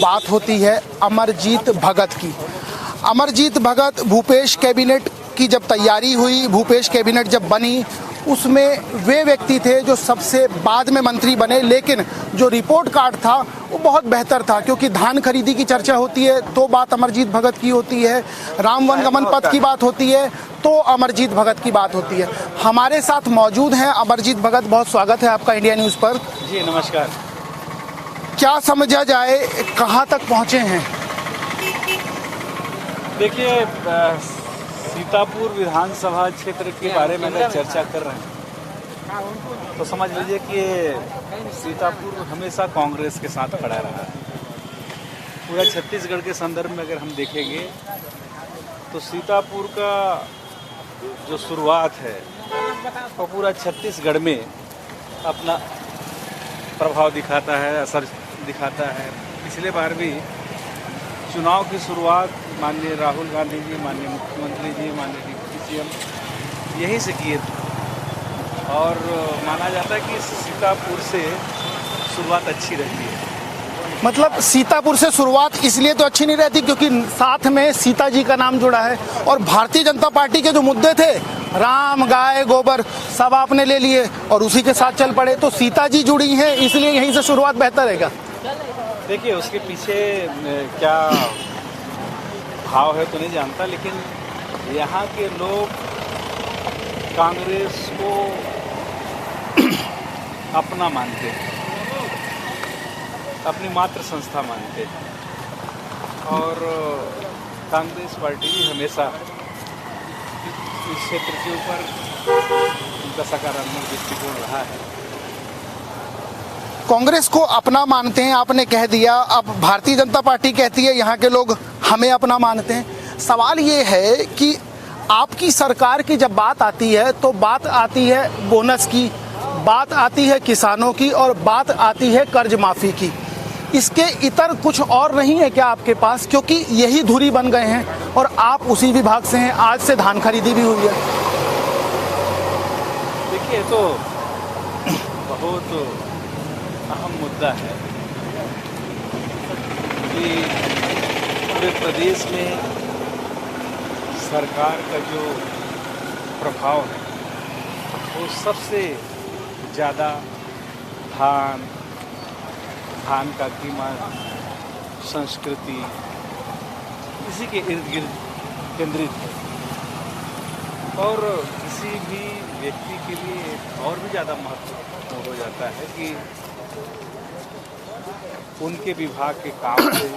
बात होती है अमरजीत भगत की। अमरजीत भगत भूपेश कैबिनेट की जब तैयारी हुई, भूपेश कैबिनेट जब बनी, उसमें वे व्यक्ति थे जो सबसे बाद में मंत्री बने, लेकिन जो रिपोर्ट कार्ड था वो बहुत बेहतर था, क्योंकि धान खरीदी की चर्चा होती है तो बात अमरजीत भगत की होती है, राम वनगमन पथ की बात होती है तो अमरजीत भगत की बात होती है। हमारे साथ मौजूद हैं अमरजीत भगत। बहुत स्वागत है आपका इंडिया न्यूज़ पर। जी नमस्कार। क्या समझा जाए, कहाँ तक पहुँचे हैं? देखिए, सीतापुर विधानसभा क्षेत्र के बारे में अगर चर्चा कर रहे हैं तो समझ लीजिए कि सीतापुर हमेशा कांग्रेस के साथ खड़ा रहा है। पूरा छत्तीसगढ़ के संदर्भ में अगर हम देखेंगे तो सीतापुर का जो शुरुआत है वो पूरा छत्तीसगढ़ में अपना प्रभाव दिखाता है, असर दिखाता है। पिछले बार भी चुनाव की शुरुआत माननीय राहुल गांधी जी, माननीय मुख्यमंत्री जी, माननीय डिप्टी सीएम यहीं से किए थे और माना जाता है कि सीतापुर से शुरुआत अच्छी रहती है। मतलब सीतापुर से शुरुआत इसलिए तो अच्छी नहीं रहती क्योंकि साथ में सीता जी का नाम जुड़ा है, और भारतीय जनता पार्टी के जो मुद्दे थे, राम, गाय, गोबर, सब आपने ले लिए और उसी के साथ चल पड़े। तो सीता जी जुड़ी हैं, इसलिए यहीं से शुरुआत बेहतर है क्या? देखिए, उसके पीछे क्या भाव है तो नहीं जानता, लेकिन यहाँ के लोग कांग्रेस को अपना मानते हैं, अपनी मातृ संस्था मानते हैं और कांग्रेस पार्टी हमेशा इस क्षेत्र के ऊपर उनका सकारात्मक दृष्टिकोण रहा है। कांग्रेस को अपना मानते हैं, आपने कह दिया। अब भारतीय जनता पार्टी कहती है यहाँ के लोग हमें अपना मानते हैं। सवाल ये है कि आपकी सरकार की जब बात आती है तो बात आती है बोनस की, बात आती है किसानों की और बात आती है कर्ज माफ़ी की। इसके इतर कुछ और नहीं है क्या आपके पास? क्योंकि यही धुरी बन गए हैं और आप उसी विभाग से हैं। आज से धान खरीदी भी हुई है। देखिए, तो बहुत अहम मुद्दा है कि पूरे प्रदेश में सरकार का जो प्रभाव है वो सबसे ज़्यादा धान का कीमत, संस्कृति, इसी के इर्द गिर्द केंद्रित है। और किसी भी व्यक्ति के लिए और भी ज़्यादा महत्वपूर्ण हो जाता है कि उनके विभाग के काम से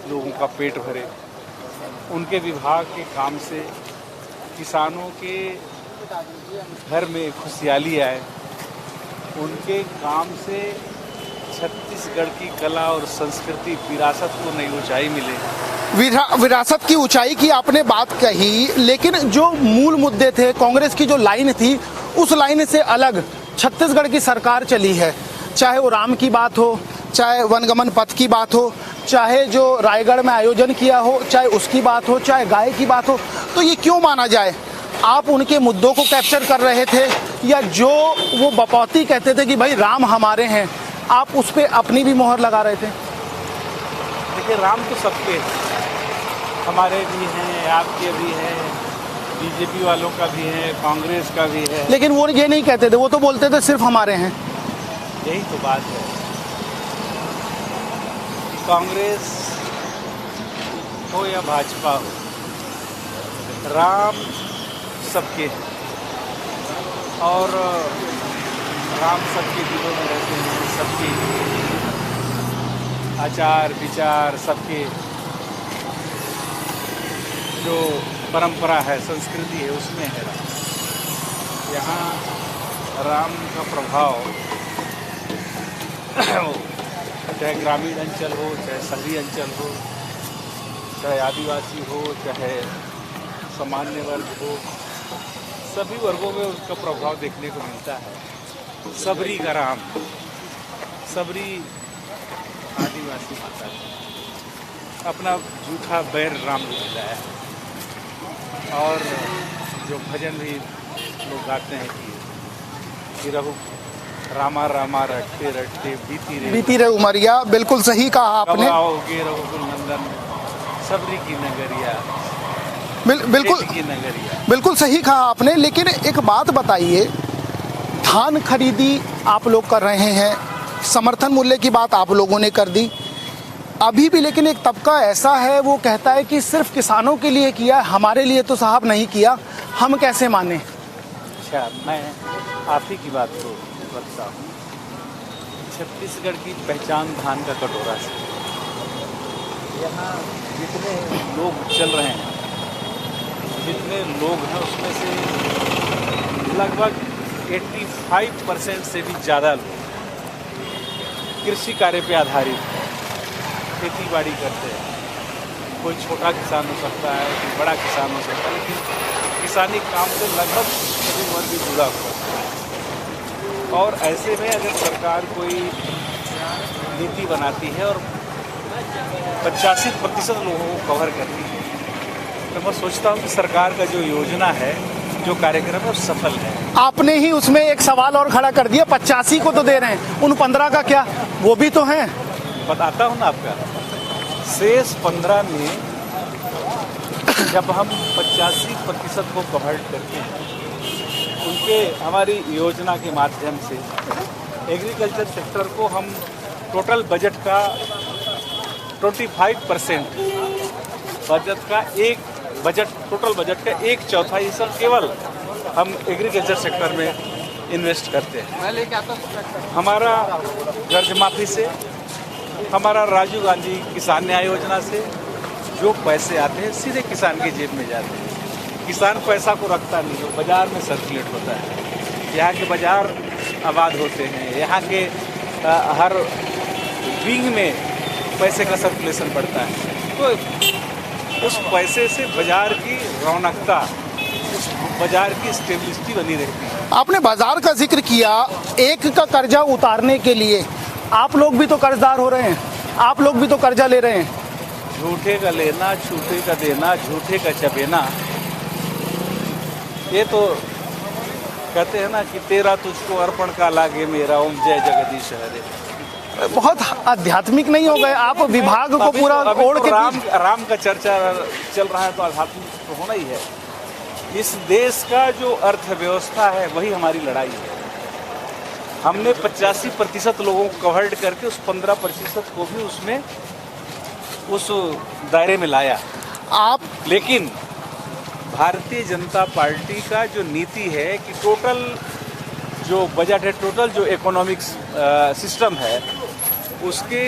लोगों का पेट भरे, उनके विभाग के काम से किसानों के घर में खुशहाली आए, उनके काम से छत्तीसगढ़ की कला और संस्कृति विरासत को नई ऊंचाई मिले। विरासत की ऊंचाई की आपने बात कही, लेकिन जो मूल मुद्दे थे, कांग्रेस की जो लाइन थी, उस लाइन से अलग छत्तीसगढ़ की सरकार चली है। चाहे वो राम की बात हो, चाहे वनगमन पथ की बात हो, चाहे जो रायगढ़ में आयोजन किया हो, चाहे उसकी बात हो, चाहे गाय की बात हो। तो ये क्यों माना जाए, आप उनके मुद्दों को कैप्चर कर रहे थे, या जो वो बपौती कहते थे कि भाई राम हमारे हैं, आप उस पर अपनी भी मोहर लगा रहे थे? देखिए, राम तो सबके, हमारे भी हैं, आपके भी हैं, बीजेपी वालों का भी है, कांग्रेस का भी है। लेकिन वो ये नहीं कहते थे, वो तो बोलते थे सिर्फ हमारे हैं। यही तो बात है, कांग्रेस हो या भाजपा हो, राम सबके हैं और राम सबके दिलों में रहते हैं। सबके आचार विचार, सबके जो परंपरा है, संस्कृति है, उसमें है राम। यहाँ राम का प्रभाव चाहे ग्रामीण अंचल हो, चाहे शहरी अंचल हो, चाहे आदिवासी हो, चाहे सामान्य वर्ग हो, सभी वर्गों में उसका प्रभाव देखने को मिलता है। सबरी का राम, सबरी आदिवासी माता अपना झूठा बैर राम को मिलाया है। और जो भजन भी लोग गाते हैं कि रामा रामा रटते रटते बीती रे उमरिया, बिल्कुल सही कहा आपने। आओगे रघुकुल नंदन सबरी की नगरिया, बिल्कुल खेती की नगरिया। बिल्कुल सही कहा आपने। लेकिन एक बात बताइए, धान खरीदी आप लोग कर रहे हैं, समर्थन मूल्य की बात आप लोगों ने कर दी अभी भी, लेकिन एक तबका ऐसा है वो कहता है कि सिर्फ किसानों के लिए किया, हमारे लिए तो साहब नहीं किया, हम कैसे माने। अच्छा, मैं आप ही की बात को रखता हूँ। छत्तीसगढ़ की पहचान धान का कटोरा से। यहाँ जितने लोग चल रहे हैं, जितने लोग हैं उसमें से लगभग 85% से भी ज़्यादा लोग कृषि कार्य पे आधारित है, खेती बाड़ी करते हैं। कोई छोटा किसान हो सकता है, कोई बड़ा किसान हो सकता है, लेकिन किसानी काम से लगभग सभी वर्ग भी जुड़ा हुआ है। और ऐसे में अगर सरकार कोई नीति बनाती है और 85% लोगों को कवर करती है, तो मैं सोचता हूँ कि सरकार का जो योजना है, जो कार्यक्रम है, वो सफल है। आपने ही उसमें एक सवाल और खड़ा कर दिया, 85 को तो दे रहे हैं, उन 15 का क्या, वो भी तो हैं। बताता हूँ ना आपका, शेष 15 में जब हम 85% को कवर करते हैं, उनके हमारी योजना के माध्यम से एग्रीकल्चर सेक्टर को हम टोटल बजट का 25% बजट का टोटल बजट का 1/4 हिस्सा केवल हम एग्रीकल्चर सेक्टर में इन्वेस्ट करते हैं। हमारा कर्ज माफी से, हमारा राजीव गांधी किसान न्याय योजना से जो पैसे आते हैं सीधे किसान के जेब में जाते हैं। किसान पैसा को रखता नहीं, जो बाज़ार में सर्कुलेट होता है। यहाँ के बाज़ार आबाद होते हैं, यहाँ के हर विंग में पैसे का सर्कुलेशन बढ़ता है, तो उस पैसे से बाज़ार की रौनकता, उस बाज़ार की स्टेबिलिटी बनी रहती है। आपने बाजार का जिक्र किया, एक का कर्जा उतारने के लिए आप लोग भी तो कर्जदार हो रहे हैं, आप लोग भी तो कर्जा ले रहे हैं। झूठे का लेना, झूठे का देना, झूठे का चबेना, ये तो कहते हैं ना कि तेरा तुझको अर्पण का लागे मेरा, ओम जय जगदीश हरे। बहुत आध्यात्मिक नहीं हो गए आप, विभाग को पूरा ओढ़ के राम का चर्चा चल रहा है, तो आध्यात्मिक तो होना ही है। इस देश का जो अर्थव्यवस्था है वही हमारी लड़ाई है। हमने 85% लोगों को कवर्ड करके उस 15% को भी उसमें उस दायरे में लाया। लेकिन भारतीय जनता पार्टी का जो नीति है कि टोटल जो बजट है, टोटल जो इकोनॉमिक्स सिस्टम है, उसके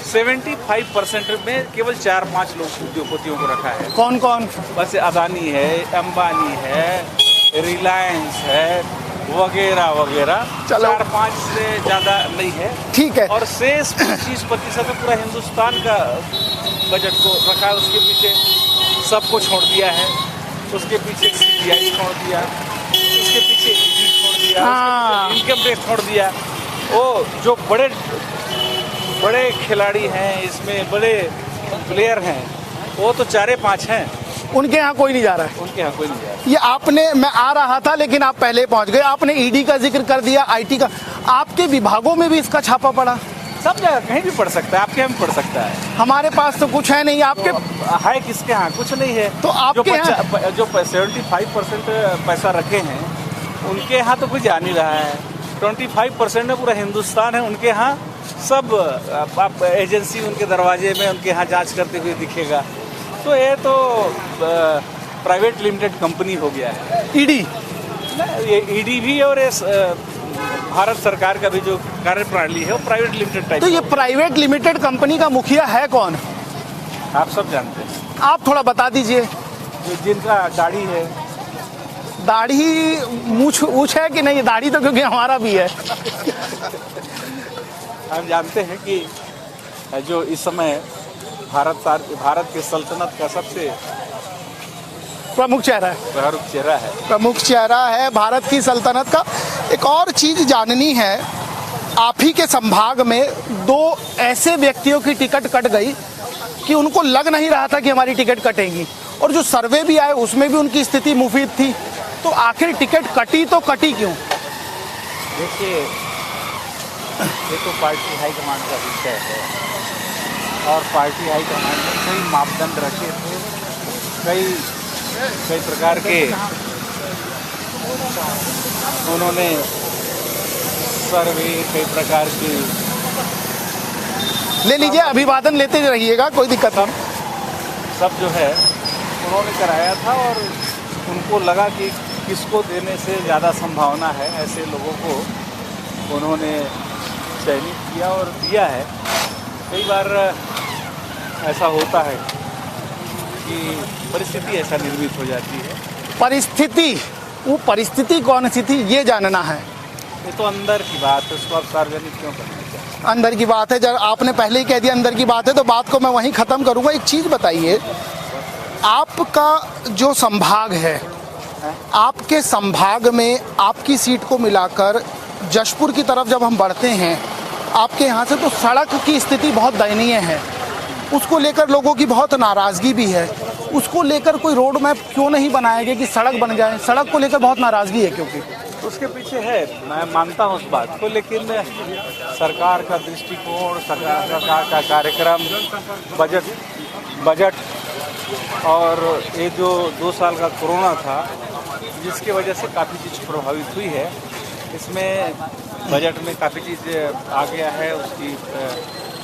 75% में केवल 4-5 लोग उद्योगपतियों को रखा है। कौन कौन? बस अदानी है, अंबानी है, रिलायंस है, वगैरह वगैरह। 4-5 से ज़्यादा नहीं है, ठीक है। और शेष 25% में पूरा हिंदुस्तान का बजट को रखा है। उसके पीछे सबको छोड़ दिया है, उसके पीछे CBI छोड़ दिया, उसके पीछे ED छोड़ दिया, इनकम टैक्स छोड़ दिया। वो जो बड़े खिलाड़ी हैं, इसमें बड़े प्लेयर हैं, वो तो 4-5 हैं, उनके यहाँ कोई नहीं जा रहा है। उनके यहाँ कोई नहीं जा रहा। ये आपने, मैं आ रहा था लेकिन आप पहले पहुंच गए। आपने ED का जिक्र कर दिया, IT का, आपके विभागों में भी इसका छापा पड़ा? सब जगह कहीं भी पड़ सकता है, आपके यहाँ भी पड़ सकता है। हमारे पास तो कुछ है नहीं, आपके तो है किसके यहाँ? कुछ नहीं है। तो आपके यहाँ जो 75% पैसा रखे हैं, उनके यहाँ तो कुछ जा नहीं रहा है। 25% में पूरा हिंदुस्तान है, उनके यहाँ सब आप एजेंसी उनके दरवाजे में उनके यहाँ जांच करते हुए दिखेगा। तो ये तो प्राइवेट लिमिटेड कंपनी हो गया है ED। ये ED भी, और भारत सरकार का भी जो कार्यप्रणाली है वो प्राइवेट लिमिटेड टाइप। तो ये प्राइवेट लिमिटेड कंपनी का मुखिया है कौन? आप सब जानते हैं। आप थोड़ा बता दीजिए। जिनका दाढ़ी है। दाढ़ी मूछ है कि नहीं? दाढ़ी तो क्योंकि हमारा भी है। हम जानते हैं कि जो इस समय भारत के सल्तनत का सबसे प्रमुख चेहरा है, प्रमुख चेहरा है भारत की सल्तनत का। एक और चीज़ जाननी है, आप ही के संभाग में 2 ऐसे व्यक्तियों की टिकट कट गई कि उनको लग नहीं रहा था कि हमारी टिकट कटेगी, और जो सर्वे भी आए उसमें भी उनकी स्थिति मुफीद थी। तो आखिर टिकट कटी तो कटी क्यों? देखिए, ये तो पार्टी हाईकमांड का विषय है और पार्टी हाईकमांड ने कई मापदंड रखे थे, कई प्रकार के उन्होंने सर्वे, कई प्रकार की ले लीजिए, अभिवादन लेते रहिएगा, कोई दिक्कत नहीं। सब जो है उन्होंने कराया था और उनको लगा कि किसको देने से ज़्यादा संभावना है, ऐसे लोगों को उन्होंने चयनित किया और दिया है। कई बार ऐसा होता है कि परिस्थिति ऐसा निर्मित हो जाती है। परिस्थिति, वो परिस्थिति कौन सी थी ये जानना है। ये तो अंदर की बात है, उसको आप सार्वजनिक क्यों करना चाहते हैं? अंदर की बात है, जब आपने पहले ही कह दिया अंदर की बात है तो बात को मैं वहीं ख़त्म करूँगा। एक चीज़ बताइए, आपका जो संभाग है, आपके संभाग में आपकी सीट को मिलाकर जशपुर की तरफ जब हम बढ़ते हैं आपके यहाँ से, तो सड़क की स्थिति बहुत दयनीय है। उसको लेकर लोगों की बहुत नाराज़गी भी है। उसको लेकर कोई रोड मैप क्यों नहीं बनाया गया कि सड़क बन जाए? सड़क को लेकर बहुत नाराज़गी है क्योंकि उसके पीछे है, मैं मानता हूँ उस बात को, लेकिन सरकार का दृष्टिकोण, सरकार का कार्यक्रम, बजट और ये जो 2 साल का कोरोना था जिसकी वजह से काफ़ी चीज़ प्रभावित हुई है। इसमें बजट में काफ़ी चीज़ आ गया है, उसकी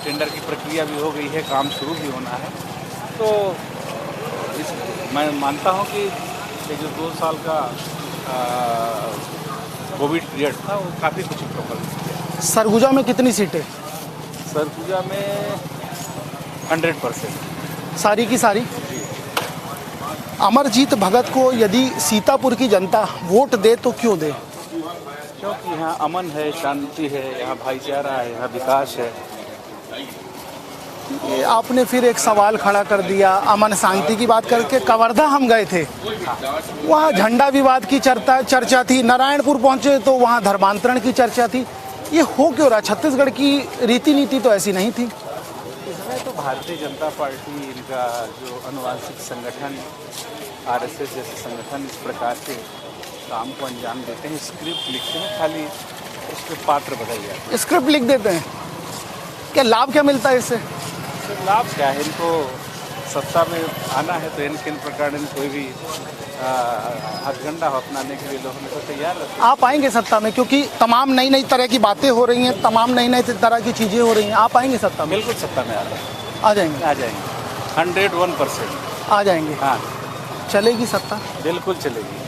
टेंडर की प्रक्रिया भी हो गई है, काम शुरू भी होना है। तो मैं मानता हूँ कि ये जो 2 साल का कोविड पीरियड था वो काफ़ी कुछ प्रभावित किया। सरगुजा में कितनी सीटें? सरगुजा में 100% सारी की सारी। अमरजीत भगत को यदि सीतापुर की जनता वोट दे तो क्यों दे? क्योंकि यहाँ अमन है, शांति है, यहाँ भाईचारा है, यहाँ विकास है। ये आपने फिर एक सवाल खड़ा कर दिया अमन शांति की बात करके। कवर्धा हम गए थे, वहाँ झंडा विवाद की चर्चा थी। नारायणपुर पहुँचे तो वहाँ धर्मांतरण की चर्चा थी। ये हो क्यों रहा? छत्तीसगढ़ की रीति नीति तो ऐसी नहीं थी। इसमें तो भारतीय जनता पार्टी, इनका जो अनुवांशिक संगठन आरएसएस जैसे संगठन इस प्रकार के काम को अंजाम देते हैं। स्क्रिप्ट लिखते हैं, खाली उसके पात्र बदल जाते हैं। स्क्रिप्ट लिख देते हैं, क्या लाभ क्या मिलता है इससे? लाभ क्या है? इनको सत्ता में आना है तो इन प्रकार कोई भी हथकंडा अपनाने के लिए लोग तो तैयार रहते हैं। आप आएंगे सत्ता में? क्योंकि तमाम नई तरह की बातें हो रही हैं, तमाम नई तरह की चीज़ें हो रही हैं। आप आएंगे सत्ता में? बिल्कुल सत्ता में आ जाएंगे। 101% आ जाएंगे। हाँ, चलेगी सत्ता? बिल्कुल चलेगी।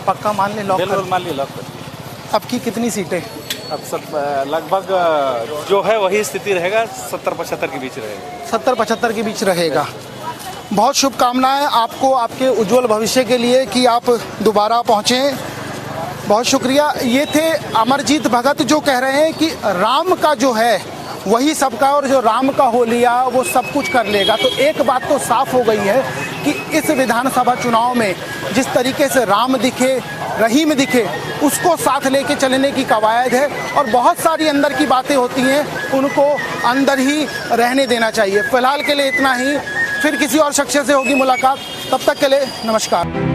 पक्का मान ले, लॉक बिल्कुल कर? मान ली, लॉक कर दिया। अब की कितनी सीटें? अब सब लगभग जो है वही स्थिति रहेगा, 70-75 के बीच रहेगा। 70-75 के बीच रहेगा। बहुत शुभकामनाएं आपको आपके उज्जवल भविष्य के लिए कि आप दोबारा पहुँचें। बहुत शुक्रिया। ये थे अमरजीत भगत जो कह रहे हैं कि राम का जो है वही सबका, और जो राम का हो लिया वो सब कुछ कर लेगा। तो एक बात तो साफ हो गई है कि इस विधानसभा चुनाव में जिस तरीके से राम दिखे, रहीम दिखे, उसको साथ लेके चलने की कवायद है। और बहुत सारी अंदर की बातें होती हैं, उनको अंदर ही रहने देना चाहिए। फिलहाल के लिए इतना ही, फिर किसी और शख्स से होगी मुलाकात। तब तक के लिए नमस्कार।